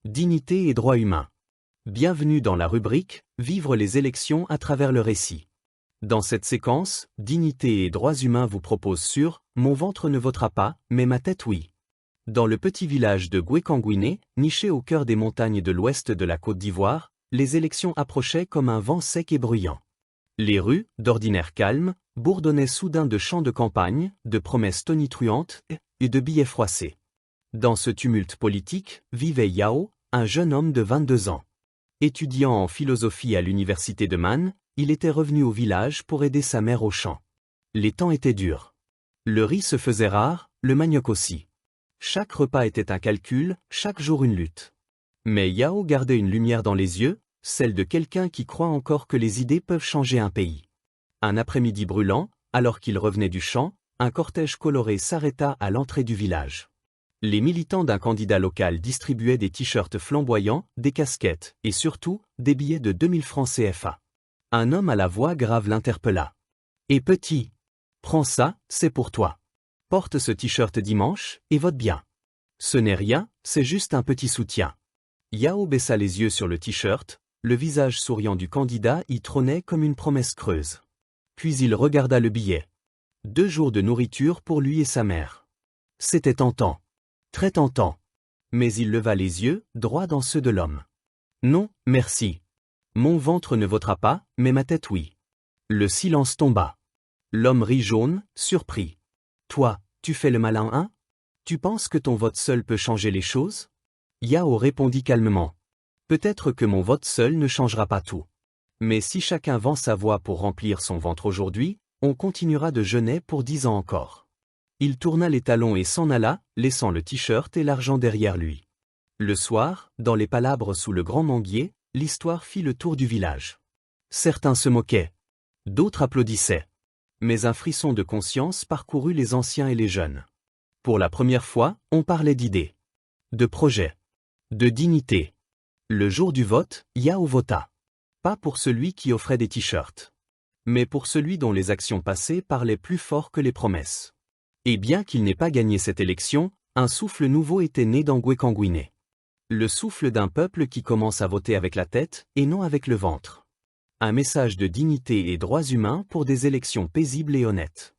Dignité et droits humains. Bienvenue dans la rubrique « Vivre les élections à travers le récit ». Dans cette séquence, Dignité et droits humains vous propose sur « Mon ventre ne votera pas, mais ma tête oui ». Dans le petit village de Goué-Kangouiné, niché au cœur des montagnes de l'ouest de la Côte d'Ivoire, les élections approchaient comme un vent sec et bruyant. Les rues, d'ordinaire calmes, bourdonnaient soudain de chants de campagne, de promesses tonitruantes et de billets froissés. Dans ce tumulte politique, vivait Yao, un jeune homme de 22 ans. Étudiant en philosophie à l'université de Man, il était revenu au village pour aider sa mère au champ. Les temps étaient durs. Le riz se faisait rare, le manioc aussi. Chaque repas était un calcul, chaque jour une lutte. Mais Yao gardait une lumière dans les yeux, celle de quelqu'un qui croit encore que les idées peuvent changer un pays. Un après-midi brûlant, alors qu'il revenait du champ, un cortège coloré s'arrêta à l'entrée du village. Les militants d'un candidat local distribuaient des t-shirts flamboyants, des casquettes, et surtout, des billets de 2000 francs CFA. Un homme à la voix grave l'interpella. « Et petit, prends ça, c'est pour toi. Porte ce t-shirt dimanche, et vote bien. Ce n'est rien, c'est juste un petit soutien. » Yao baissa les yeux sur le t-shirt, le visage souriant du candidat y trônait comme une promesse creuse. Puis il regarda le billet. 2 jours de nourriture pour lui et sa mère. C'était tentant. Très tentant. Mais il leva les yeux, droit dans ceux de l'homme. Non, merci. Mon ventre ne votera pas, mais ma tête oui. Le silence tomba. L'homme rit jaune, surpris. Toi, tu fais le malin, hein? Tu penses que ton vote seul peut changer les choses? Yao répondit calmement. Peut-être que mon vote seul ne changera pas tout. Mais si chacun vend sa voix pour remplir son ventre aujourd'hui, on continuera de jeûner pour 10 ans encore. Il tourna les talons et s'en alla, laissant le t-shirt et l'argent derrière lui. Le soir, dans les palabres sous le grand manguier, l'histoire fit le tour du village. Certains se moquaient. D'autres applaudissaient. Mais un frisson de conscience parcourut les anciens et les jeunes. Pour la première fois, on parlait d'idées. De projets. De dignité. Le jour du vote, Yao vota. Pas pour celui qui offrait des t-shirts. Mais pour celui dont les actions passées parlaient plus fort que les promesses. Et bien qu'il n'ait pas gagné cette élection, un souffle nouveau était né dans Goué-Kangouiné. Le souffle d'un peuple qui commence à voter avec la tête et non avec le ventre. Un message de dignité et droits humains pour des élections paisibles et honnêtes.